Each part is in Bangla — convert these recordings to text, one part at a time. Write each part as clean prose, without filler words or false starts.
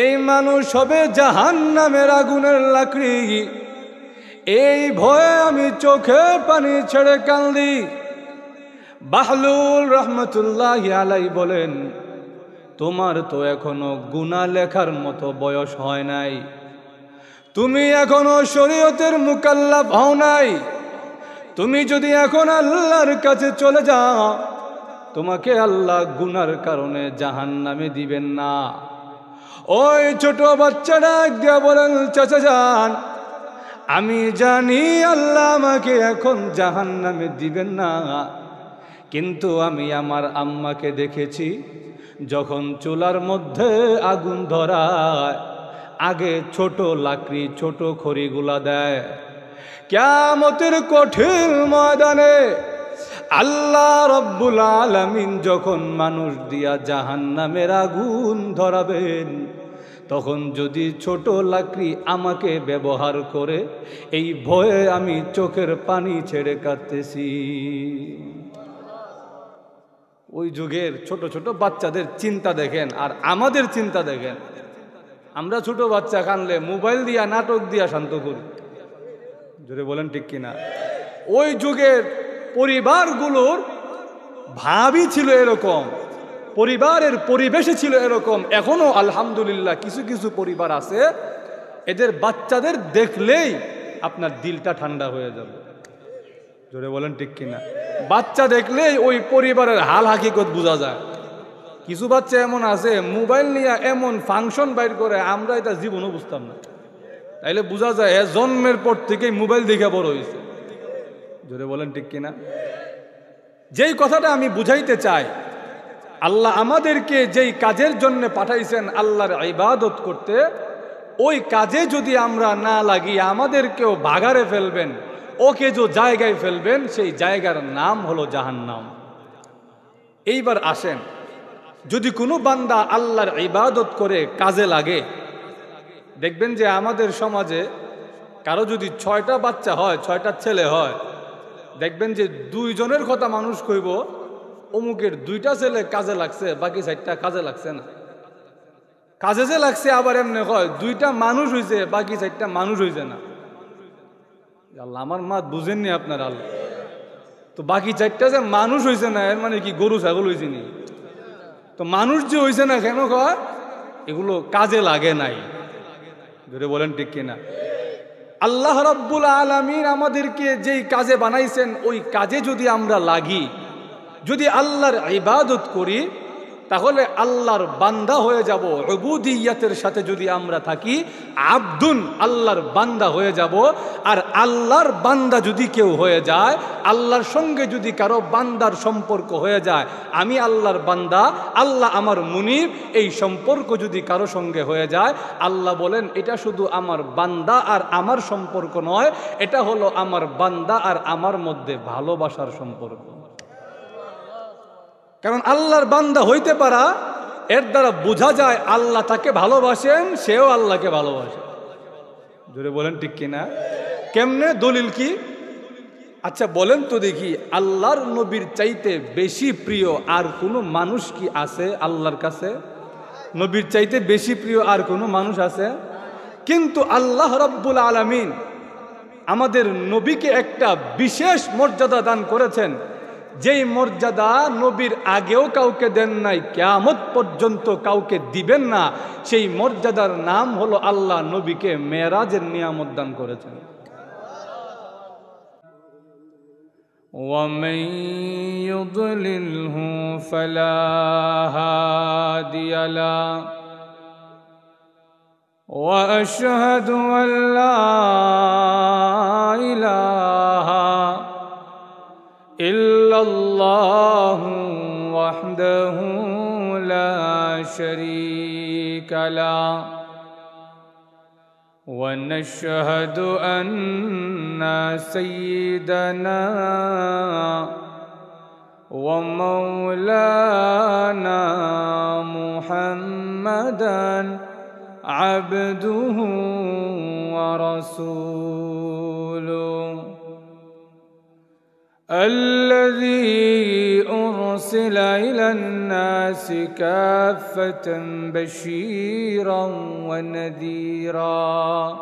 এই মানুষ হবে জাহান্নামের আগুনের লাকড়ি। এই ভয়ে আমি চোখে পানি ছেড়ে কান্দি। বাহলুল রহমতুল্লাহি আলাইহি বলেন, তোমার তো এখনো গুনাহ লেখার মতো বয়স হয় নাই, তুমি এখনো শরীয়তের মুকাল্লাফ হও নাই। তুমি যদি এখন আল্লাহর কাছে চলে যাও, তোমাকে আল্লাহ গুনার কারণে জাহান্নামে দিবেন না। ওই ছোট বাচ্চারা গিয়ে বলেন, চাচা যান, আমি জানি আল্লাহ আমাকে এখন জাহান্নামে দিবেন না, কিন্তু আমি আমার আম্মাকে দেখেছি যখন চুলার মধ্যে আগুন ধরায় আগে ছোট লাকড়ি ছোট খড়িগুলা দেয়। কিয়ামতের কঠিন ময়দানে আল্লাহ রব্বুল আলামিন যখন মানুষ দিয়া জাহান্নামের আগুন ধরাবেন, তখন যদি ছোট লাকড়ি আমাকে ব্যবহার করে, এই ভয়ে আমি চোখের পানি ছেড়ে কাঁদতেছি। ওই যুগের ছোট ছোট বাচ্চাদের চিন্তা দেখেন আর আমাদের চিন্তা দেখেন। আমরা ছোট বাচ্চা কানলে মোবাইল দিয়া নাটক দিয়া শান্ত করি, জোরে বলেন ঠিক কিনা? ওই যুগের পরিবারগুলোর ভাবই ছিল এরকম, পরিবারের পরিবেশে ছিল এরকম। এখনো আলহামদুলিল্লাহ কিছু কিছু পরিবার আছে, এদের বাচ্চাদের দেখলেই আপনার দিলটা ঠান্ডা হয়ে যাবে, জোরে বলেন ঠিক কিনা? বাচ্চা দেখলেই ওই পরিবারের হাল হাকিকত বোঝা যায়। কিছু বাচ্চা এমন আছে মোবাইল নিয়ে এমন ফাংশন বাইর করে, আমরা এটা জীবনও বুঝতাম না। তাইলে বোঝা যায় জন্মের পর থেকেই মোবাইল দেখে বড় হয়েছে, জোরে বলেন ঠিক কিনা? যেই কথাটা আমি বুঝাইতে চাই, আল্লাহ আমাদেরকে যেই কাজের জন্য পাঠাইছেন আল্লাহর ইবাদত করতে, ওই কাজে যদি আমরা না লাগি আমাদেরকেও ভাগারে ফেলবেন, ওকে যে জায়গায় ফেলবেন সেই জায়গার নাম হলো জাহান্নাম। এইবার আসেন, যদি কোনো বান্দা আল্লাহর ইবাদত করে কাজে লাগে, দেখবেন যে আমাদের সমাজে কারো যদি 6টা বাচ্চা হয়, 6টা ছেলে হয়, দেখবেন যে 2 জনের কথা মানুষ কইব, অমুকের 2টা ছেলে কাজে লাগছে, বাকি 4টা কাজে লাগছে না। কাজে যে লাগছে আবার এমনি হয় 2টা মানুষ হয়েছে, বাকি 4টা মানুষ হয়েছে না। আল্লাহ আমার মা বুঝেননি আপনার আল্লাহ। তো বাকি 4টা যে মানুষ হয়েছে না, এর মানে কি গরু ছাগল হয়েছে নি? তো মানুষ যে হয়েছে না কেন কয়? এগুলো কাজে লাগে নাই, ধরে বলেন ঠিক কিনা? আল্লাহ রাব্বুল আলামিন আমাদেরকে যেই কাজে বানাইছেন, ওই কাজে যদি আমরা লাগি, যদি আল্লাহর ইবাদত করি, তাহলে আল্লাহর বান্দা হয়ে যাব। উবুদিয়তের সাথে যদি আমরা থাকি, আব্দুন, আল্লাহর বান্দা হয়ে যাব। আর আল্লাহর বান্দা যদি কেউ হয়ে যায়, আল্লাহর সঙ্গে যদি কারো বান্দার সম্পর্ক হয়ে যায়, আমি আল্লাহর বান্দা, আল্লাহ আমার মুনিব, এই সম্পর্ক যদি কারো সঙ্গে হয়ে যায়, আল্লাহ বলেন এটা শুধু আমার বান্দা আর আমার সম্পর্ক নয়, এটা হলো আমার বান্দা আর আমার মধ্যে ভালোবাসার সম্পর্ক। কারণ আল্লাহর বান্দা হইতে পারা, এর দ্বারা বোঝা যায় আল্লাহ তাকে ভালোবাসেন, সেও আল্লাহকে ভালোবাসে, জোরে বলেন ঠিক কিনা? কেমনে? দলিল কি? আচ্ছা বলেন তো দেখি, আল্লাহর নবীর চাইতে বেশি প্রিয় আর কোনো মানুষ কি আছে আল্লাহর কাছে? নবীর চাইতে বেশি প্রিয় আর কোনো মানুষ আছে? কিন্তু আল্লাহ রাব্বুল আলামিন আমাদের নবীকে একটা বিশেষ মর্যাদা দান করেছেন, যেই মর্যাদা নবীর আগেও কাউকে দেন নাই, কিয়ামত পর্যন্ত কাউকে দিবেন না। সেই মর্যাদার নাম হলো আল্লাহ নবীকে মেরাজের নিয়ামত দান করেছেন। وَمَن يُضْلِلْهُ فَلَا هَادِيَ لَهُ وَأَشْهَدُ أَن لَّا إِلَٰهَ إِلَّا اللَّهُ وَحْدَهُ لَا شَرِيكَ لَهُ ونشهد أن سيدنا ومولانا محمدا عبده ورسوله الذي أرسل إلى الناس كافة بشيرا ونذيرا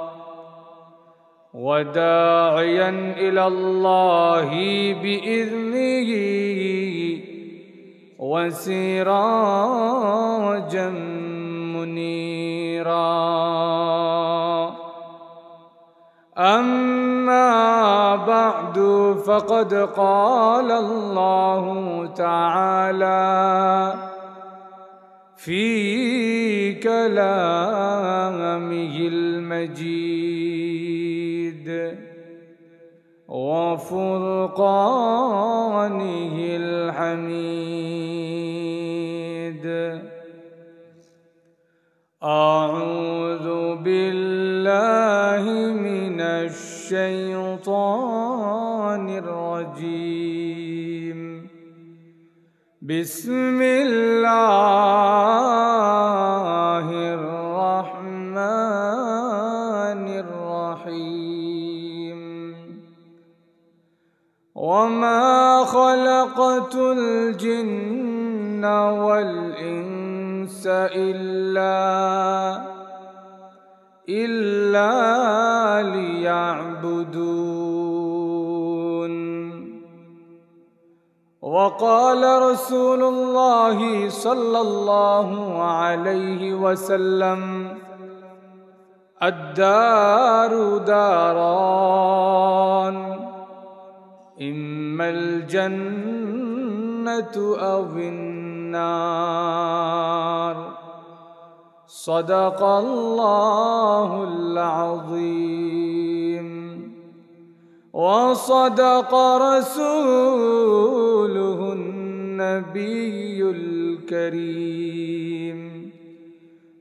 وداعيا إلى الله بإذنه وسراجا منيرا أما بعد فقد قال الله تعالى في كلامه المجيد وفرقانه الحميد أعوذ بالله من الشيطان الرجيم بسم الله الرحمن الرحيم وما خلقت الجن والإنس إلا ليعبدون وقال رسول الله صلى الله عليه وسلم الدار داران إما الجنة أو النار صدق الله العظيم وصدق رسوله النبي الكريم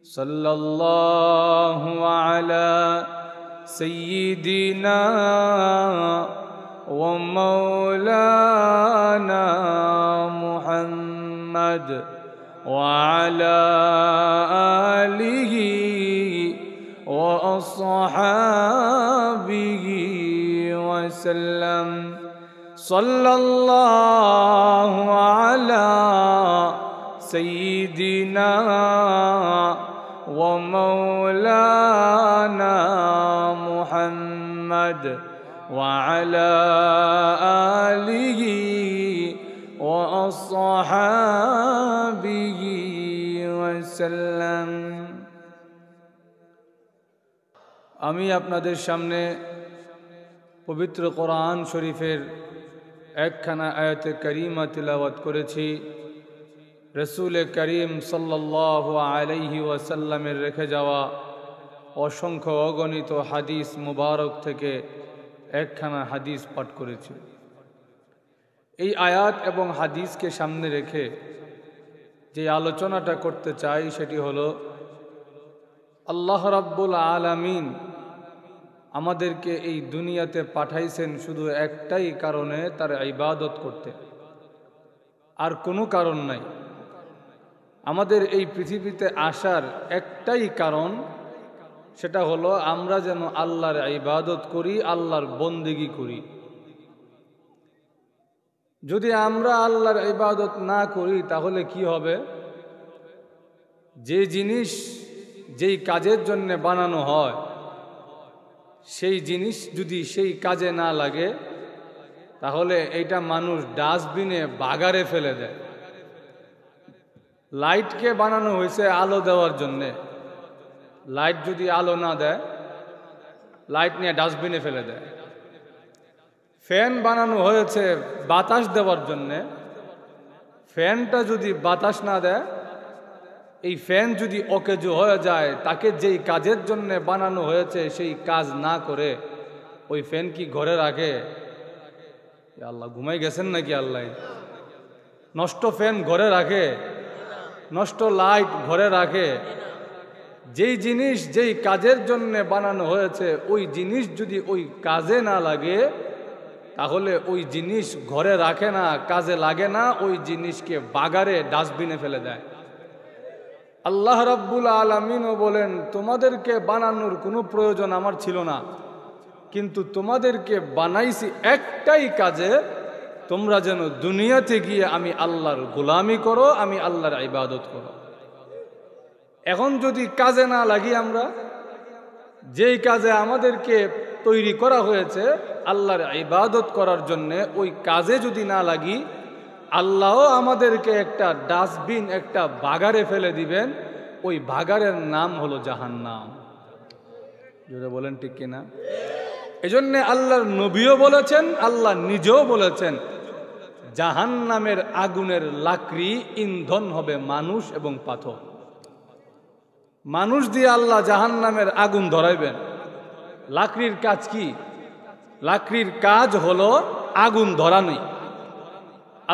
صلى الله على سيدنا ومولانا محمد وعلى آله وأصحابه وسلم صلى الله على سيدنا ومولانا محمد وعلى آله وأصحابه وسلم আমি আপনাদের সামনে পবিত্র কোরআন শরীফের একখানা আয়াতে কারিমা তিলাওয়াত করেছি। রসুল করিম সাল্লাল্লাহু আলাইহি ওয়াসাল্লামের রেখে যাওয়া অসংখ্য অগণিত হাদিস মুবারক থেকে একখানা হাদিস পাঠ করেছি। এই আয়াত এবং হাদিসকে সামনে রেখে যে আলোচনাটা করতে চাই সেটি হলো আল্লাহ রাব্বুল আলামিন আমাদেরকে এই দুনিয়াতে পাঠাইছেন শুধু একটাই কারণে, তার ইবাদত করতে, আর কোনো কারণ নাই। আমাদের এই পৃথিবীতে আসার একটাই কারণ, সেটা হলো আমরা যেন আল্লাহর ইবাদত করি, আল্লাহর বন্দেগী করি। যদি আমরা আল্লাহর ইবাদত না করি তাহলে কি হবে? যে জিনিস যেই কাজের জন্য বানানো হয় সেই জিনিস যদি সেই কাজে না লাগে তাহলে এইটা মানুষ ডাস্টবিনে বাগারে ফেলে দেয়। লাইটকে বানানো হয়েছে আলো দেওয়ার জন্যে, লাইট যদি আলো না দেয় লাইট নিয়ে ডাস্টবিনে ফেলে দেয়। ফ্যান বানানো হয়েছে বাতাস দেওয়ার জন্যে, ফ্যানটা যদি বাতাস না দেয়, এই ফ্যান যদি অকেজো হয়ে যায়, তাকে যেই কাজের জন্য বানানো হয়েছে সেই কাজ না করে ওই ফ্যান কি ঘরে রাখে? আল্লাহ ঘুমাই গেছেন নাকি? আল্লাহ নষ্ট ফ্যান ঘরে রাখে? নষ্ট লাইট ঘরে রাখে? যেই জিনিস যেই কাজের জন্য বানানো হয়েছে ওই জিনিস যদি ওই কাজে না লাগে তাহলে ওই জিনিস ঘরে রাখে না, কাজে লাগে না, ওই জিনিসকে বাগারে ডাস্টবিনে ফেলে দেয়। আল্লাহ রাব্বুল আলামিনও বলেন, তোমাদেরকে বানানোর কোনো প্রয়োজন আমার ছিল না, কিন্তু তোমাদেরকে বানাইছি একটাই কাজে, তোমরা যেন দুনিয়াতে গিয়ে আমি আল্লাহর গোলামি করো, আমি আল্লাহর ইবাদত করো। এখন যদি কাজে না লাগি, আমরা যেই কাজে আমাদেরকে তৈরি করা হয়েছে আল্লাহর ইবাদত করার জন্যে, ওই কাজে যদি না লাগি, আল্লাহও আমাদেরকে একটা ডাস্টবিন, একটা বাগারে ফেলে দিবেন। ওই বাগারের নাম হলো জাহান্নাম। যদি বলেন ঠিক কিনা? এজন্য আল্লাহর নবীও বলেছেন, আল্লাহ নিজেও বলেছেন, জাহান্নামের আগুনের লাকড়ি ইন্ধন হবে মানুষ এবং পাথর। মানুষ দিয়ে আল্লাহ জাহান্নামের আগুন ধরাইবেন। লাকড়ির কাজ কি? লাকড়ির কাজ হলো আগুন ধরানো।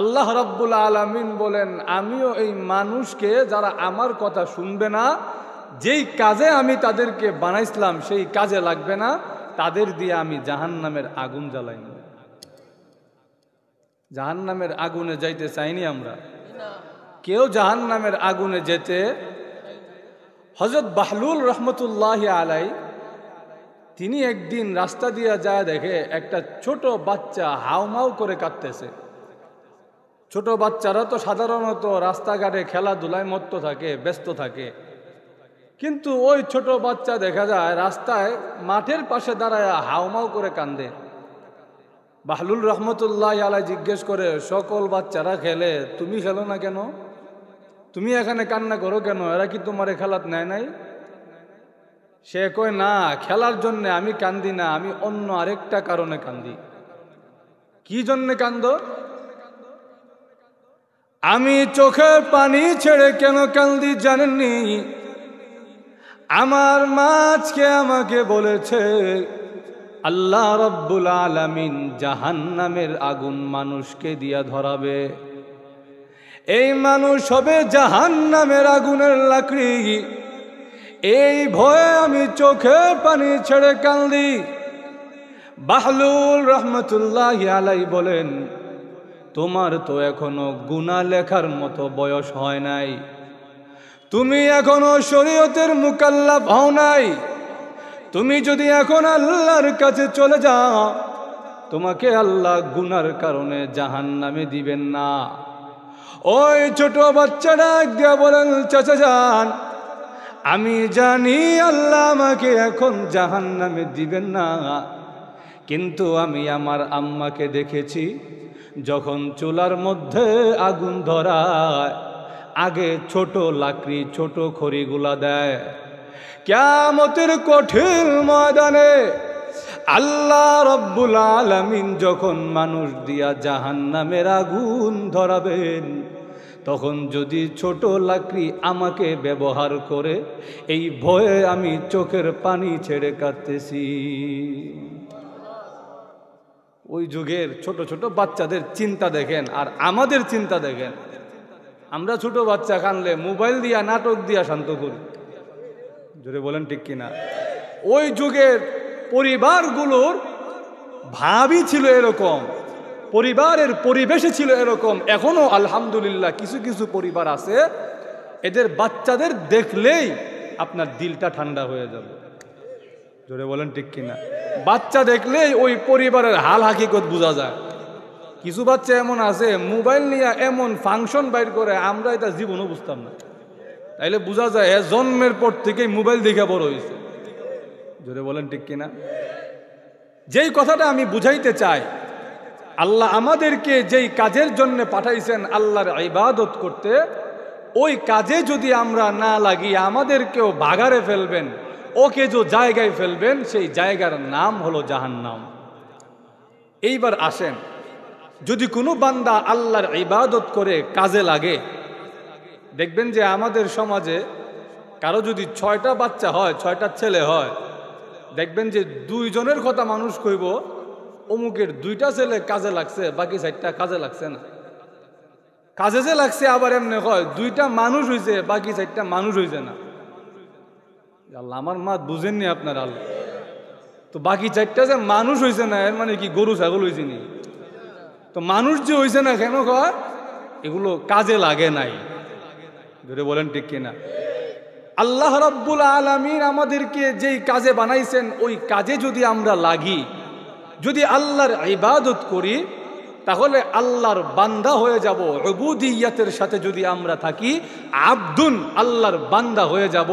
আল্লাহ রাব্বুল আলামিন বলেন, আমিও এই মানুষকে, যারা আমার কথা শুনবে না, যেই কাজে আমি তাদেরকে বানাইছিলাম সেই কাজে লাগবে না, তাদের দিয়ে আমি জাহান্নামের আগুন জ্বালাই না। জাহান্নামের আগুনে যাইতে চাইনি আমরা, কেউ জাহান্নামের আগুনে যেতে। হযরত বাহলুল রহমতুল্লাহ আলাই, তিনি একদিন রাস্তা দিয়ে যায়, দেখে একটা ছোট বাচ্চা হাউমাউ করে কাঁদতেছে। ছোট বাচ্চারা তো সাধারণত রাস্তাঘাটে খেলাধুলায় মত্ত থাকে, ব্যস্ত থাকে, কিন্তু ওই ছোট বাচ্চা দেখা যায় রাস্তায় মাঠের পাশে দাঁড়ায় হাউমাউ করে কান্দে। বাহলুল রহমতুল্লাহ আলাই জিজ্ঞেস করে, সকল বাচ্চারা খেলে, তুমি খেলো না কেন? তুমি এখানে কান্না করো কেন? এরা কি তোমার খেলাত নেয় নাই? সে কয়, না, খেলার জন্য আমি কান্দি না, আমি অন্য আরেকটা কারণে কান্দি। কি জন্যে কান্দো? আমি চোখের পানি ছেড়ে কেন কান্দি জানেননি? আমার মা আজকে আমাকে বলেছে, আল্লাহ রাব্বুল আলামিন জাহান্নামের আগুন মানুষকে দিয়া ধরাবে। এই মানুষ হবে জাহান্নামের আগুনের লাকড়ি। এই ভয়ে আমি চোখের পানি ছেড়ে কান্দি। বাহলুল রহমতুল্লাহ আলাই বলেন, তোমার তো এখনো গুনাহ লেখার মতো বয়স হয় নাই, তুমি এখনো শরীয়তের মুকাল্লাফ হও নাই। তুমি যদি এখন আল্লাহর কাছে চলে যাও, তোমাকে আল্লাহ গুনার কারণে জাহান্নামে দিবেন না। ওই ছোট বাচ্চারা দিয়া বলেন, চাচা যান, আমি জানি আল্লাহ আমাকে এখন জাহান্নামে দিবেন না, কিন্তু আমি আমার আম্মাকে দেখেছি, যখন চুলার মধ্যে আগুন ধরায় আগে ছোট লাকড়ি, ছোট খড়িগুলা দেয়। কিয়ামতের কঠিন ময়দানে আল্লাহ রাব্বুল আলামিন যখন মানুষ দিয়া জাহান্নামের আগুন ধরাবেন, তখন যদি ছোট লাকড়ি আমাকে ব্যবহার করে, এই ভয়ে আমি চোখের পানি ছেড়ে কাঁদতেছি। ওই যুগের ছোট ছোট বাচ্চাদের চিন্তা দেখেন আর আমাদের চিন্তা দেখেন। আমরা ছোট বাচ্চা কানলে মোবাইল দিয়া, নাটক দিয়া শান্ত করি। জোরে বলেন ঠিক কিনা? ওই যুগের পরিবারগুলোর ভাবই ছিল এরকম, পরিবারের পরিবেশে ছিল এরকম। এখনো আলহামদুলিল্লাহ কিছু কিছু পরিবার আছে, এদের বাচ্চাদের দেখলেই আপনার দিলটা ঠান্ডা হয়ে যাবে। জোরে বলেন ঠিক কিনা? বাচ্চা দেখলেই ওই পরিবারের হাল হাকিকত বোঝা যায়। কিছু বাচ্চা এমন আছে, মোবাইল নিয়ে এমন ফাংশন বাইর করে, আমরা এটা জীবনও বুঝতাম না। তাইলে বোঝা যায় জন্মের পর থেকেই মোবাইল দেখে বড় হয়েছে। জোরে বলেন ঠিক কিনা? যেই কথাটা আমি বুঝাইতে চাই, আল্লাহ আমাদেরকে যেই কাজের জন্য পাঠাইছেন আল্লাহর ইবাদত করতে, ওই কাজে যদি আমরা না লাগি, আমাদেরকেও ভাগারে ফেলবেন, ওকে যে জায়গায় ফেলবেন, সেই জায়গার নাম হলো জাহান্নাম। এইবার আসেন, যদি কোনো বান্দা আল্লাহর ইবাদত করে কাজে লাগে, দেখবেন যে আমাদের সমাজে কারো যদি 6টা বাচ্চা হয়, 6টা ছেলে হয়, দেখবেন যে 2 জনের কথা মানুষ কইব, অমুকের 2টা ছেলে কাজে লাগছে, বাকি 4টা কাজে লাগছে না। কাজে যে লাগছে আবার এমনি হয়, 2টা মানুষ হয়েছে, বাকি 4টা মানুষ হয়েছে না। আল্লাহ, আমার মা বুঝেননি আপনার আল্লাহ। তো বাকি 4টা যে মানুষ হয়েছে না, এর মানে কি গরু ছাগল হয়েছে নি? তো মানুষ যে হয়েছে না কেন কয়? এগুলো কাজে লাগে নাই। ধরে বলেন ঠিক কিনা? আল্লাহ রাব্বুল আলামিন আমাদেরকে যেই কাজে বানাইছেন, ওই কাজে যদি আমরা লাগি, যদি আল্লাহর ইবাদত করি, তাহলে আল্লাহর বান্দা হয়ে যাব। উবুদিয়তের সাথে যদি আমরা থাকি, আব্দুন আল্লাহর বান্দা হয়ে যাব।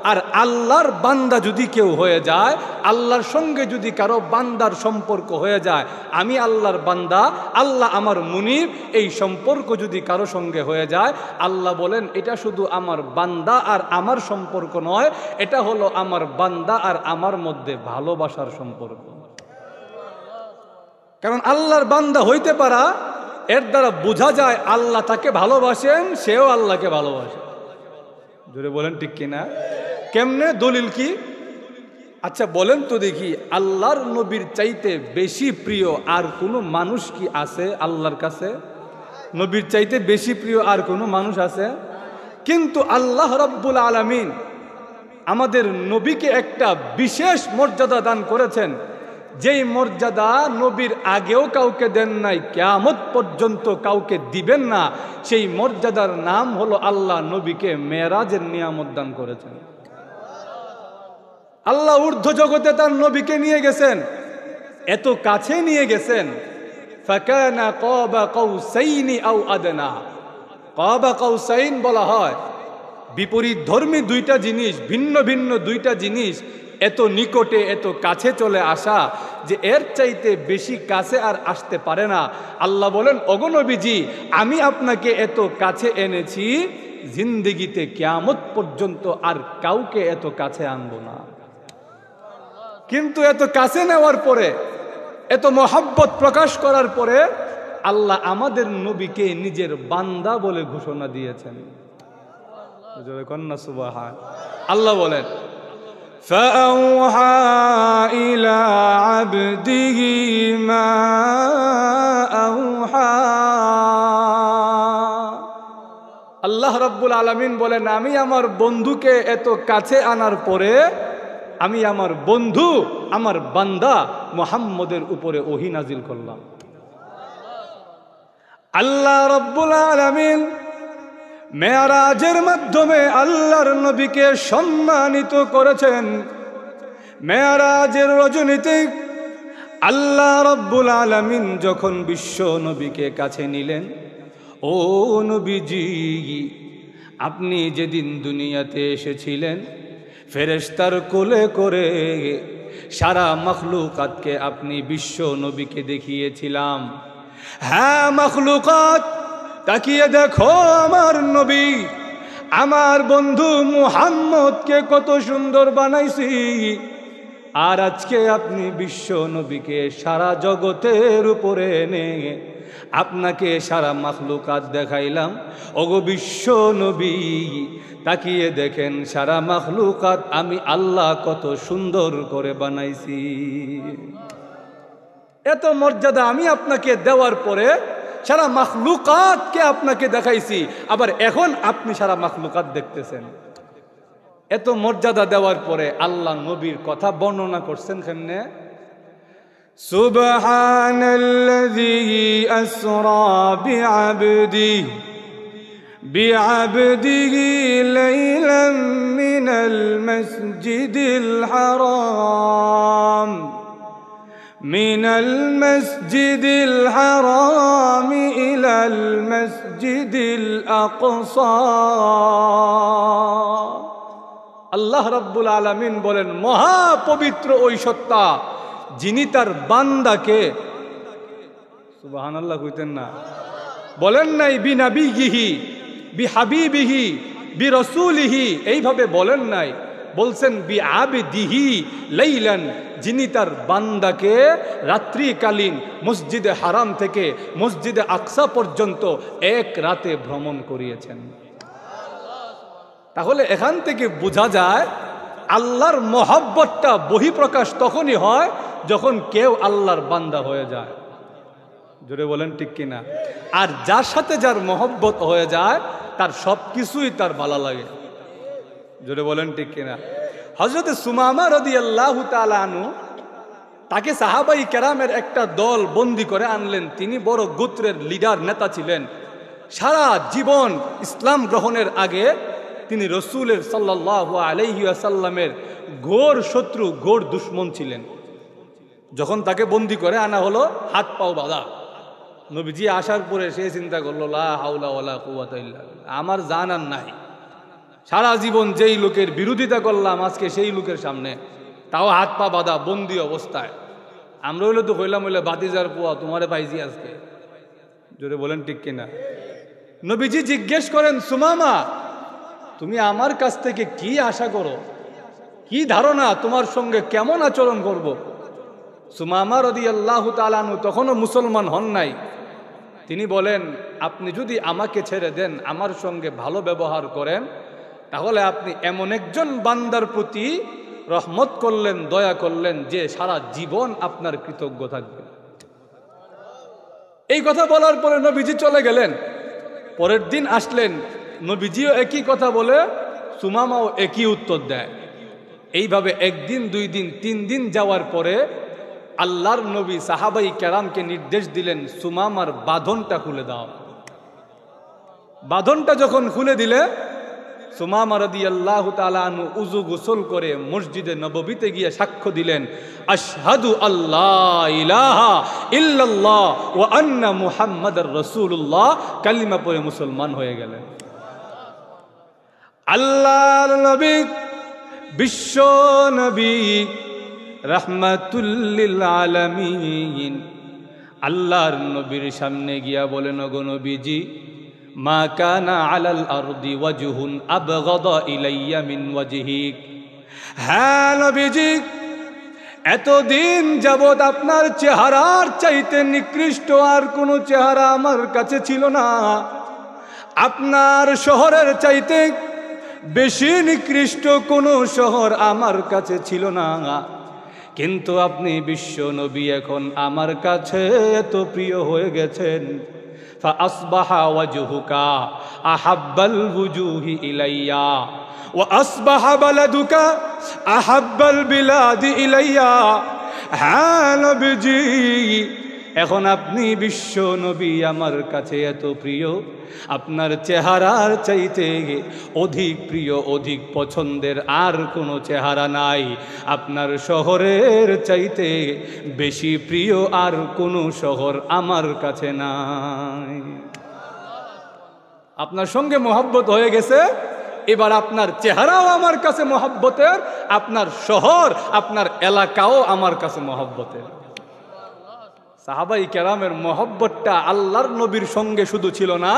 আর আল্লাহর বান্দা যদি কেউ হয়ে যায়, আল্লাহর সঙ্গে যদি কারো বান্দার সম্পর্ক হয়ে যায়, আমি আল্লাহর বান্দা, আল্লাহ আমার মুনিব, এই সম্পর্ক যদি কারো সঙ্গে হয়ে যায়, আল্লাহ বলেন এটা শুধু আমার বান্দা আর আমার সম্পর্ক নয়, এটা হলো আমার বান্দা আর আমার মধ্যে ভালোবাসার সম্পর্ক। কারণ আল্লাহর বান্দা হইতে পারা, এর দ্বারা বোঝা যায় আল্লাহ তাকে ভালোবাসেন, সেও আল্লাহকে ভালোবাসে। জোরে বলেন ঠিক কিনা? কেমনে? দলিল কি? আচ্ছা বলেন তো দেখি, আল্লাহর নবীর চাইতে বেশি প্রিয় আর কোনো মানুষ কি আছে আল্লাহর কাছে? নবীর চাইতে বেশি প্রিয় আর কোনো মানুষ আছে? কিন্তু আল্লাহ রাব্বুল আলামিন আমাদের নবীকে একটা বিশেষ মর্যাদা দান করেছেন, যেই মর্যাদা নবীর আগেও কাউকে দেন নাই, কিয়ামত পর্যন্ত কাউকে দিবেন না। সেই মর্যাদার নাম হলো আল্লাহ নবীকে মেরাজের নিয়ামত দান করেছেন। আল্লাহ ঊর্ধ্ব জগতে তার নবীকে নিয়ে গেছেন, এত কাছে নিয়ে গেছেন। ফাকানা কাবা কাউসাইনি আও আদনা। কাবা কাউসাইন বলা হয় বিপরীত ধর্মী দুইটা জিনিস, ভিন্ন ভিন্ন দুইটা জিনিস এত নিকটে, এত কাছে চলে আসা, যে এর চাইতে বেশি কাছে আর আসতে পারে না। আল্লাহ বলেন, ওগো নবীজি, আমি আপনাকে এত কাছে এনেছি, জিন্দেগিতে কিয়ামত পর্যন্ত আর কাউকে এত কাছে আনবো না। কিন্তু এত কাছে নেওয়ার পরে, এত মহব্বত প্রকাশ করার পরে আল্লাহ আমাদের নবীকে নিজের বান্দা বলে ঘোষণা দিয়েছেন। কন্যা সুবহান। আল্লাহ বলেন, فأوحى إلى عبده ما أوحى। আল্লাহ রাব্বুল আলামিন বলেন, আমি আমার বন্ধুকে এত কাছে আনার পরে আমি আমার বন্ধু, আমার বান্দা মুহাম্মদের উপরে ওহী নাজিল করলাম। আল্লাহ রাব্বুল আলামিন মেরাজের মাধ্যমে আল্লাহর নবীকে সম্মানিত করেছেন। মেরাজের রজনীতে আল্লাহ রাব্বুল আলামিন যখন বিশ্ব নবীকে কাছে নিলেন, ও নবীজি, আপনি যেদিন দুনিয়াতে এসেছিলেন, ফেরেশতার কোলে করে সারা মখলুকাতকে আপনি বিশ্ব নবীকে দেখিয়েছিলাম। হ্যাঁ মখলুকাত, তাকিয়ে দেখো আমার নবী, আমার বন্ধু মুহাম্মদকে কত সুন্দর বানাইছি। আর আজকে আপনি বিশ্ব নবীকে সারা জগতের উপরে এনে আপনাকে সারা মাখলুকাত দেখাইলাম। ওগো বিশ্ব নবী, তাকিয়ে দেখেন সারা মাখলুকাত আমি আল্লাহ কত সুন্দর করে বানাইছি। এত মর্যাদা আমি আপনাকে দেওয়ার পরে সারা মাখলুকাতকে আপনাকে দেখাইছি, আবার এখন আপনি সারা মাখলুকাত দেখতেছেন। এত মর্যাদা দেওয়ার পরে আল্লাহ নবীর কথা বর্ণনা করছেন কেমনে? সুবহানাল্লাযী আসরা বিআবদিহি লাইলাম মিনাল মাসজিদিল হারাম من المسجد الحرام إلى المسجد الأقصى। আল্লাহ রাব্বুল আলামিন বলেন, মহা পবিত্র ওই সত্তা যিনি তার বান্দাকে, সুবহানাল্লাহ কইতেন না, বলেন নাই বিনাবিহি বিহাবিবিহি বিরাসূলিহি, এইভাবে বলেন নাই, বলছেন বিআবদিহি লাইলান, যিনি তার বান্দাকে রাত্রিকালীন মসজিদে হারাম থেকে মসজিদে আকসা পর্যন্ত এক রাতে ভ্রমণ করিয়েছেন। তাহলে এখান থেকে বোঝা যায় আল্লাহর মহব্বতটা বহিঃপ্রকাশ তখনই হয় যখন কেউ আল্লাহর বান্দা হয়ে যায়। জোরে বলেন ঠিক কিনা? আর যার সাথে যার মহব্বত হয়ে যায় তার সব কিছুই তার ভালো লাগে। জোরে বলেন ঠিক কিনা? হযরত সুমামা রাদিয়াল্লাহু তাআলা আনহু, তাকে সাহাবাই কেরামের একটা দল বন্দী করে আনলেন। তিনি বড় গোত্রের লিডার, নেতা ছিলেন। সারা জীবন ইসলাম গ্রহণের আগে তিনি রসুলের সাল্লাল্লাহু আলাইহি ওয়াসাল্লামের ঘোর শত্রু, ঘোর দুশ্মন ছিলেন। যখন তাকে বন্দী করে আনা হলো, হাত পাও বাঁধা, নবীজি আসার পরে সে চিন্তা করলো লা হাওলা ওয়ালা কুওয়াতা ইল্লা বিল্লাহ, আমার জান আর নাই। সারা জীবন যেই লোকের বিরোধিতা করলাম আজকে সেই লোকের সামনে, তাও হাত পা বাঁধা বন্দি অবস্থায়। আমরা হইলে তো হইলাম হইলে বাতিজার পোয়া, তোমারে পাইছি আজকে। জোরে বলেন ঠিক কিনা? নবীজি জিজ্ঞেস করেন, সুমামা তুমি আমার কাছ থেকে কি আশা করো, কি ধারণা, তোমার সঙ্গে কেমন আচরণ করব? সুমামা রাদিয়াল্লাহু তাআলা আনহু তখনও মুসলমান হন নাই। তিনি বলেন, আপনি যদি আমাকে ছেড়ে দেন, আমার সঙ্গে ভালো ব্যবহার করেন, তাহলে আপনি এমন একজন বান্দার প্রতি রহমত করলেন, দয়া করলেন, যে সারা জীবন আপনার কৃতজ্ঞ থাকবে। এই কথা বলার পরে নবীজি চলে গেলেন। পরের দিন আসলেন, নবীজিও একই কথা বলে, সুমামাও একই উত্তর দেয়। এইভাবে একদিন, 2 দিন, 3 দিন যাওয়ার পরে আল্লাহর নবী সাহাবাই কেরামকে নির্দেশ দিলেন, সুমামার বাঁধনটা খুলে দাও। বাঁধনটা যখন খুলে দিলে, সুমামা রাদিয়াল্লাহু তাআলা আনহু উযু গোসল করে মসজিদে নববীতে গিয়ে সাক্ষ্য দিলেন, আশহাদু আল্লাহ ইলাহা ইল্লাল্লাহ ওয়া আন্না মুহাম্মাদার রাসূলুল্লাহ, কালিমা পড়ে মুসলমান হয়ে গেলেন। আল্লাহর নবী, বিশ্ব নবী, রাহমাতুল লিল আলামিন, আল্লাহর নবীর সামনে গিয়া বলেন, ওগো নবীজি, মা কানা আলাল আরদি ওয়াজহুন আবগাদা ইলাইয়া মিন ওয়াজহিক। হ্যাঁ নবীজি, এতদিন যাবৎ আপনার চেহারার চাইতে নিকৃষ্ট আর কোনো চেহারা আমার কাছে ছিল না। আপনার শহরের চাইতে বেশি নিকৃষ্ট কোনো শহর আমার কাছে ছিল না। কিন্তু আপনি বিশ্ব নবী এখন আমার কাছে এত প্রিয় হয়ে গেছেন। فأصبح وجهك أحب الوجوه إلي وأصبح بلدك أحب البلاد إلي। হ্যাঁ নবীজি, এখন আপনি বিশ্ব নবী আমার কাছে এত প্রিয়, আপনার চেহারার চাইতে অধিক প্রিয়, অধিক পছন্দের আর কোনো চেহারা নাই। আপনার শহরের চাইতে বেশি প্রিয় আর কোনো শহর আমার কাছে নাই। আপনার সঙ্গে মহব্বত হয়ে গেছে, এবার আপনার চেহারাও আমার কাছে মহব্বতের, আপনার শহর, আপনার এলাকাও আমার কাছে মহব্বতের। সাহাবাই কেরামের মহব্বতটা আল্লাহর নবীর সঙ্গে শুধু ছিল না,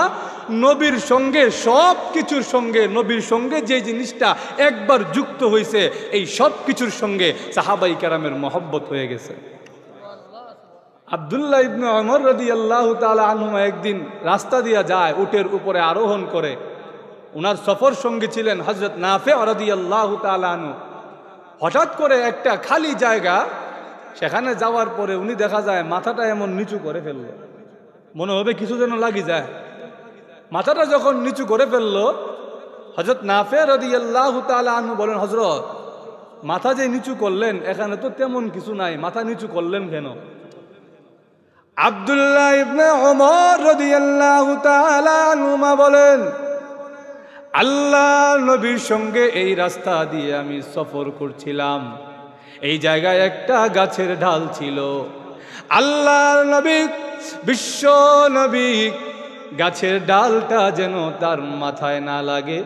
নবীর সঙ্গে সব কিছুর সঙ্গে, নবীর সঙ্গে যে জিনিসটা একবার যুক্ত হয়েছে, এই সব কিছুর সঙ্গে সাহাবাই কেরামের মহব্বত হয়ে গেছে। আব্দুল্লাহ ইবনে ওমর রাদিয়াল্লাহু তাআলা আনহুমা একদিন রাস্তা দিয়া যায়, উটের উপরে আরোহণ করে। ওনার সফর সঙ্গী ছিলেন হযরত নাফি রাদিয়াল্লাহু তাআলা আনহু। হঠাৎ করে একটা খালি জায়গা, সেখানে যাওয়ার পরে উনি দেখা যায় মাথাটা এমন নিচু করে ফেলল, মনে হবে কিছু যেন লাগি যায়। মাথাটা যখন নিচু করে ফেলল, হযরত নাফি রাদিয়াল্লাহু তাআলা আনহু বলেন, হযরত মাথা যে নিচু করলেন, এখানে তো তেমন কিছু নাই, মাথা নিচু করলেন কেন? আব্দুল্লাহ ইবনে ওমর রাদিয়াল্লাহু তাআলা আনহুমা বলেন, আল্লাহর নবীর সঙ্গে এই রাস্তা দিয়ে আমি সফর করছিলাম। এই জায়গায় একটা গাছের ঢাল ছিল। আল্লাহর নবী, বিশ্ব নবী, গাছের ডালটা যেন তার মাথায় না লাগে,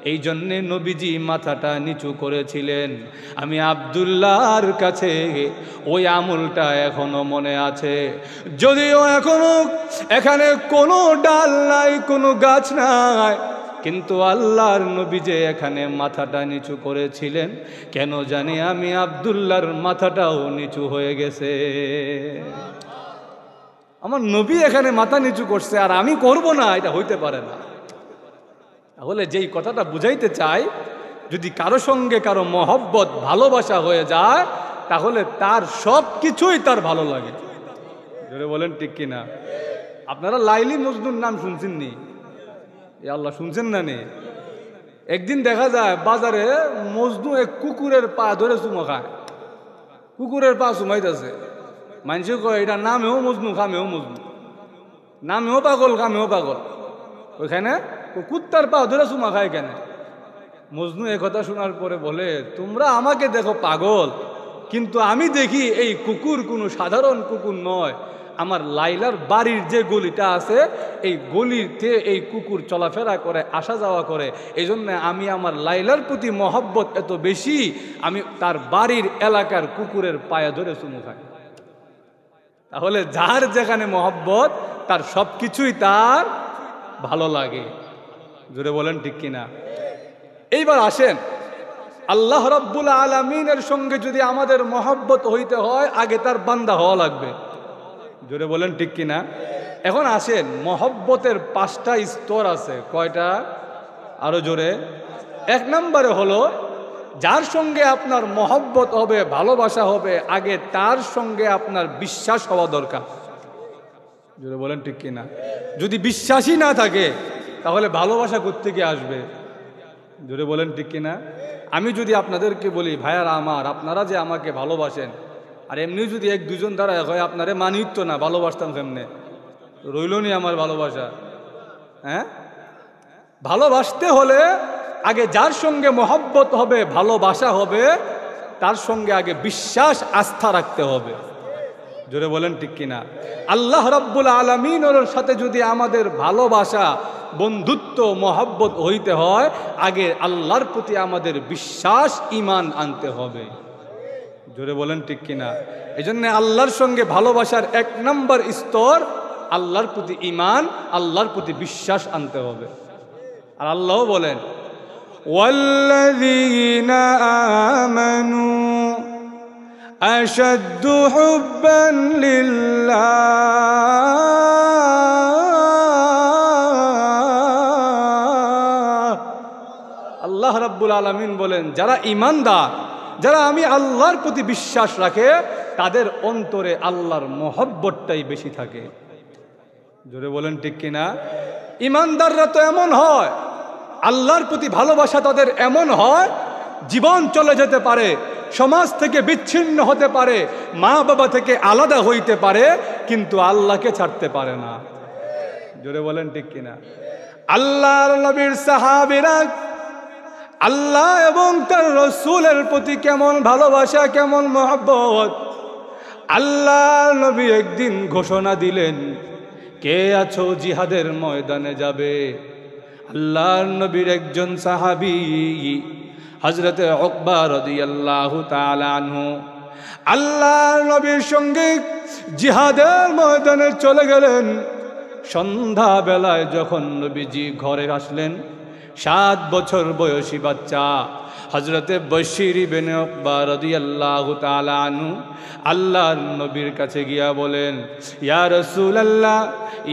এই জন্যে নবীজি মাথাটা নিচু করেছিলেন। আমি আব্দুল্লাহর কাছে ওই আমলটা এখনো মনে আছে। যদিও এখনো এখানে কোনো ডাল নাই, কোনো গাছ নাই, কিন্তু আল্লাহর নবী যে এখানে মাথাটা নিচু করেছিলেন, কেন জানি আমি আব্দুল্লাহর মাথাটাও নিচু হয়ে গেছে। আমার নবী এখানে মাথা নিচু করছে আর আমি করব না, এটা হইতে পারে না। তাহলে যেই কথাটা বুঝাইতে চাই, যদি কারো সঙ্গে কারো মহব্বত, ভালোবাসা হয়ে যায়, তাহলে তার সব কিছুই তার ভালো লাগে। জোরে বলেন ঠিক কিনা? আপনারা লাইলি মজনুর নাম শুনছেন নি? আল্লাহ শুনছেন না নে? একদিন দেখা যায় বাজারে মজনু এক কুকুরের পা ধরে চুমা খায়। কুকুরের পা চুমাইতেছে। মানুষে কয় এটা নামেও মজনু, খামেও মজনু, নামেও পাগল, খামেও পাগল। ওইখানে কুত্তার পা ধরে চুমা খায় কেন? মজনু এ কথা শোনার পরে বলে, তোমরা আমাকে দেখো পাগল, কিন্তু আমি দেখি এই কুকুর কোনো সাধারণ কুকুর নয়, আমার লাইলার বাড়ির যে গলিটা আছে এই গলিতে এই কুকুর চলাফেরা করে, আসা যাওয়া করে, এই জন্য আমি আমার লাইলার প্রতি মহব্বত এত বেশি, আমি তার বাড়ির এলাকার কুকুরের পায়ে ধরে চুমু খাই। তাহলে যার যেখানে মহব্বত তার সব কিছুই তার ভালো লাগে। জোরে বলেন ঠিক কিনা? এইবার আসেন, আল্লাহ রাব্বুল আলামিনের সঙ্গে যদি আমাদের মহব্বত হইতে হয় আগে তার বান্দা হওয়া লাগবে। জোরে বলেন ঠিক কিনা? এখন আসেন, মহব্বতের 5টা স্তর আছে। কয়টা? আরো জোরে। 1 নম্বরে হলো যার সঙ্গে আপনার মহব্বত হবে, ভালোবাসা হবে, আগে তার সঙ্গে আপনার বিশ্বাস হওয়া দরকার। জোরে বলেন ঠিক কিনা? যদি বিশ্বাসই না থাকে তাহলে ভালোবাসা কোত্থেকে আসবে? জোরে বলেন ঠিক কিনা? আমি যদি আপনাদেরকে বলি, ভাইয়ারা আমার, আপনারা যে আমাকে ভালোবাসেন, আর এমনি যদি 1-2 দ্বারা হয় আপনারে মানিত না, ভালোবাসতাম কেমনে? রইল নি আমার ভালোবাসা? হ্যাঁ, ভালোবাসতে হলে আগে যার সঙ্গে মহব্বত হবে, ভালোবাসা হবে, তার সঙ্গে আগে বিশ্বাস, আস্থা রাখতে হবে। জোরে বলেন ঠিক কিনা? আল্লাহ রাব্বুল আলামিনের সাথে যদি আমাদের ভালোবাসা, বন্ধুত্ব, মহব্বত হইতে হয় আগে আল্লাহর প্রতি আমাদের বিশ্বাস, ঈমান আনতে হবে। জোরে বলেন ঠিক কিনা? এই জন্য আল্লাহর সঙ্গে ভালোবাসার 1 নম্বর স্তর আল্লাহর প্রতি ঈমান, আল্লাহর প্রতি বিশ্বাস আনতে হবে। আর আল্লাহ বলেন, ওয়াল্লাযীনা আমানু আশাদ্দু হুব্বান লিল্লাহ। আল্লাহ রাব্বুল আলামিন বলেন, যারা ঈমানদার, যারা আমি আল্লাহর প্রতি বিশ্বাস রাখে, তাদের অন্তরে আল্লাহর মহব্বতটাই বেশি থাকে। জোরে বলেন ঠিক কিনা? ঈমানদাররা তো এমন হয়, আল্লাহর প্রতি ভালোবাসা তাদের এমন হয়, জীবন চলে যেতে পারে, সমাজ থেকে বিচ্ছিন্ন হতে পারে, মা বাবা থেকে আলাদা হইতে পারে, কিন্তু আল্লাহকে ছাড়তে পারে না। জোরে বলেন ঠিক কিনা? আল্লাহর নবীর সাহাবীরা আল্লাহ এবং তার রাসূলের প্রতি কেমন ভালোবাসা, কেমন মহব্বত। আল্লাহর নবী একদিন ঘোষণা দিলেন, কে আছো জিহাদের ময়দানে যাবে? আল্লাহর নবীর একজন সাহাবী হযরতে উকবা রাদিয়াল্লাহু তাআলা আনহু আল্লাহর নবীর সঙ্গে জিহাদের ময়দানে চলে গেলেন। সন্ধ্যা বেলায় যখন নবীজি ঘরে আসলেন, 7 বছর বয়সী বাচ্চা হযরতে বশীর ইবনে উকবা রাদিয়াল্লাহু তাআলা আনহু আল্লাহর নবীর কাছে গিয়া বলেন, ইয়া রাসূলুল্লাহ,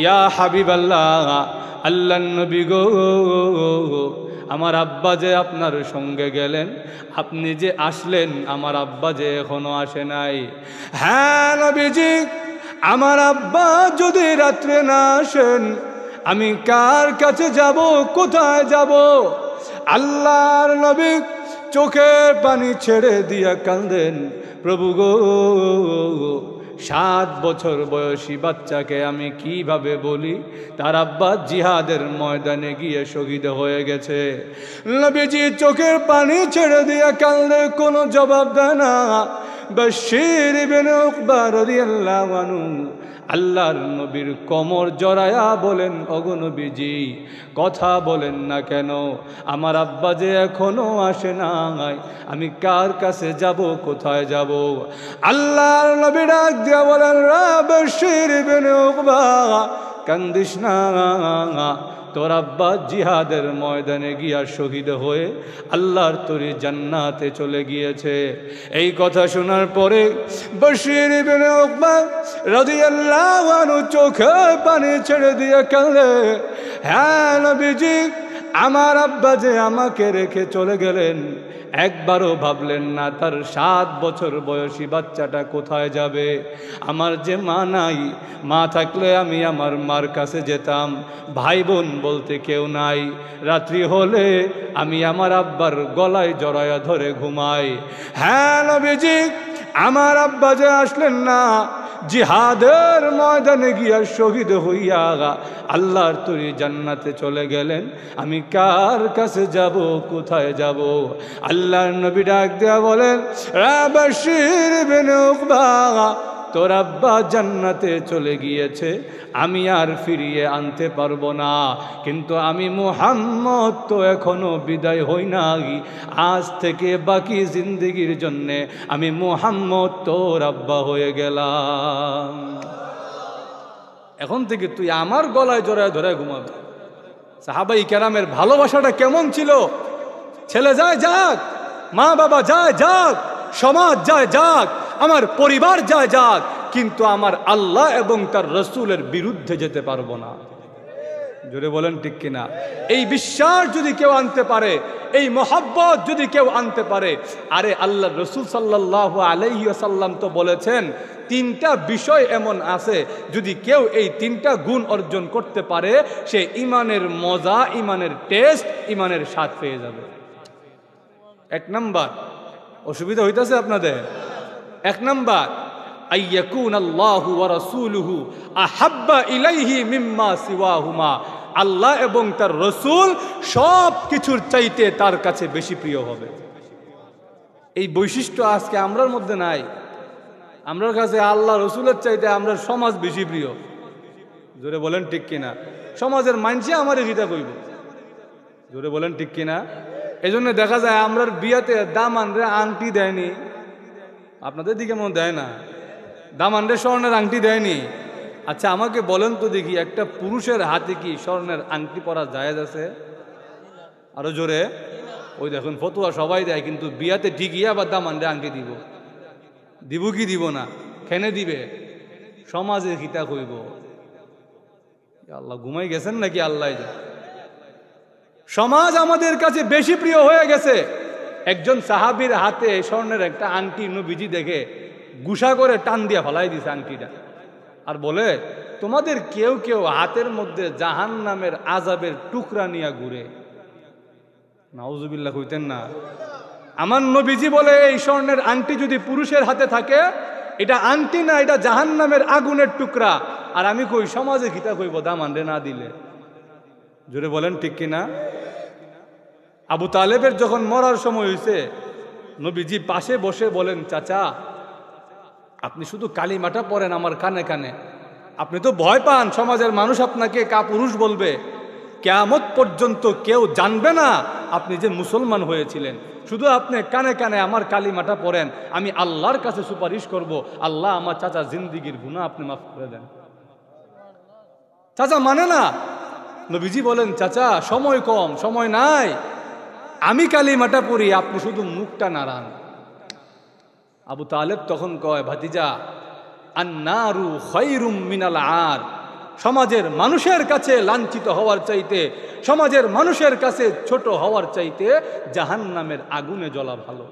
ইয়া হাবিবাল্লাহ, আল্লাহর নবী গো, আমার আব্বা যে আপনার সঙ্গে গেলেন, আপনি যে আসলেন, আমার আব্বা যে এখনো আসে নাই। হ্যাঁ নবীজি, আমার আব্বা যদি রাত্রে না আসেন, আমি কার কাছে যাব, কোথায় যাব? আল্লাহর নবী চোখের পানি ছেড়ে দিয়া কাঁদেন, প্রভু গো, 7 বছর বয়সী বাচ্চাকে আমি কিভাবে বলি তার আব্বা জিহাদের ময়দানে গিয়ে শহীদ হয়ে গেছে? নবীজি চোখের পানি ছেড়ে দিয়া কাঁদলে কোনো জবাব দেয় না। বশীর ইবনে উকবা রাদিয়াল্লাহু আনহু আল্লাহর নবীর কোমর জড়ায়া বলেন, ওগো নবীজি, কথা বলেন না কেন? আমার আব্বা যে এখনো আসে নাই, আমি কার কাছে যাব, কোথায় যাব? আল্লাহর নবী ডাক দিয়া বলেন, বশীর ইবনে উকবা, কান্দিস না, তোর আব্বা জিহাদের ময়দানে গিয়া শহীদ হয়ে আল্লাহর তরি জান্নাতে চলে গিয়েছে। এই কথা শোনার পরে বশীর ইবনে উকবা রাদিয়াল্লাহু আনহু চোখে পানি ছেড়ে দিয়ে কাঁদে, হ্যাঁ নবীজি, আমার আব্বা যে আমাকে রেখে চলে গেলেন, একবারও ভাবলেন না তার 7 বছর বয়সী বাচ্চাটা কোথায় যাবে? আমার যে মা নাই, মা থাকলে আমি আমার মার কাছে যেতাম, ভাই বোন বলতে কেউ নাই, রাত্রি হলে আমি আমার আব্বার গলায় জড়ায়া ধরে ঘুমাই। হ্যাঁ নবীজি, আমার আব্বা যে আসলেন না, জিহাদের ময়দানে গিয়া শহীদ হইয়া আল্লাহর তরি জান্নাতে চলে গেলেন, আমি কার কাছে যাব, কোথায় যাব? আল্লাহর নবী ডাক দেয়া বলেন, বশীর ইবনে উকবা, তোর আব্বা জান্নাতে চলে গিয়েছে, আমি আর ফিরিয়ে আনতে পারবো না, কিন্তু আমি মুহাম্মদ তো এখনো বিদায় হই নাই। আজ থেকে বাকি জিন্দেগির জন্যে আমি মুহাম্মদ তোর আব্বা হয়ে গেলাম। এখন থেকে তুই আমার গলায় জড়ায় ধরে ঘুমাবে। সাহাবাই কেরামের ভালোবাসাটা কেমন ছিল? ছেলে যায় যাক, মা বাবা যায় যাক, সমাজ যায় যাক, আমার পরিবার যায় যাক, কিন্তু আমার আল্লাহ এবং তার রসুলের বিরুদ্ধে যেতে পারবো না। জোরে বলেন ঠিক কিনা? এই বিশ্বাস যদি কেউ আনতে পারে, এই মহব্বত যদি কেউ আনতে পারে, আরে আল্লাহ রসুল সাল্লাল্লাহু আলাইহি ওয়াসাল্লাম তো বলেছেন তিনটা বিষয় এমন আছে, যদি কেউ এই তিনটা গুণ অর্জন করতে পারে সে ইমানের মজা, ইমানের টেস্ট, ইমানের স্বাদ পেয়ে যাবে। এক নাম্বার, অসুবিধা হইতেছে আপনাদের? এক নাম্বার, আইয়াকুন আল্লাহু ওয়া রাসূলুহু আহাব্বা ইলাইহি মিম্মা সিওয়াহুমা, আল্লাহ এবং তার রসুল সব কিছুর চাইতে তার কাছে বেশি প্রিয় হবে। এই বৈশিষ্ট্য আজকে আমরার মধ্যে নাই। আমরার কাছে আল্লাহ রসুলের চাইতে আমরা সমাজ বেশি প্রিয়। জোরে বলেন ঠিক কিনা? সমাজের মানসি আমারে গীতা কইব। জোরে বলেন ঠিক কিনা? এই জন্য দেখা যায় আমরার বিয়াতে দামানরে আংটি দেয়নি, আপনাদের দিকে মনে দেয় না, দামানরে স্বর্ণের আংটি দেয়নি। আচ্ছা আমাকে বলেন তো দেখি, একটা পুরুষের হাতে কি স্বর্ণের আংটি পরা জায়েজ আছে? আরো জোরে। ওই দেখুন ফতুয়া সবাই দেয়, কিন্তু বিয়াতে ঠিকই আবার দামানরে আংটি দিব। দিব কি দিব না? খেনে দিবে? সমাজে হিতা কইব। আল্লাহ ঘুমাই গেছেন নাকি? আল্লাহ সমাজ আমাদের কাছে বেশি প্রিয় হয়ে গেছে। একজন সাহাবীর হাতে স্বর্ণের একটা আংটি নবীজি দেখে গুসা করে টান দিয়া ফেলাই দিছে আংটিটা, আর বলে তোমাদের কেউ কেউ হাতের মধ্যে জাহান্নামের আযাবের টুকরা নিয়ে ঘুরে। নাউজুবিল্লাহ কইতেন না? আমার নবীজি বলে এই স্বর্ণের আংটি যদি পুরুষের হাতে থাকে এটা আংটি না, এটা জাহান্নামের আগুনের টুকরা। আর আমি কই সমাজে খিতা কইব দামানরে না দিলে। জোরে বলেন ঠিক কিনা? আবু তালেবের যখন মরার সময় হয়েছে, নবীজি পাশে বসে বলেন, চাচা আপনি শুধু কালিমাটা পড়েন আমার কানে কানে, আপনি তো ভয় পান সমাজের মানুষ আপনাকে কাপুরুষ বলবে, কিয়ামত পর্যন্ত কেউ জানবে না আপনি যে মুসলমান হয়েছিলেন, শুধু আপনি কানে কানে আমার কালিমাটা পড়েন, আমি আল্লাহর কাছে সুপারিশ করব, আল্লাহ আমার চাচা জিন্দিগির গুনাহ আপনি মাফ করে দেন। চাচা মানে না। নবীজি বলেন, চাচা সময় কম, সময় নাই, আমি কালিমাটা পড়ি, আপনি শুধু মুখটা নাড়ান। আবু তালেব তখন কয়, ভাতিজা আন্নারু খায়রুম মিনাল আর, সমাজের মানুষের কাছে লাঞ্ছিত হওয়ার চাইতে, সমাজের মানুষের কাছে ছোট হওয়ার চাইতে জাহান্নামের আগুনে জ্বলা ভালো।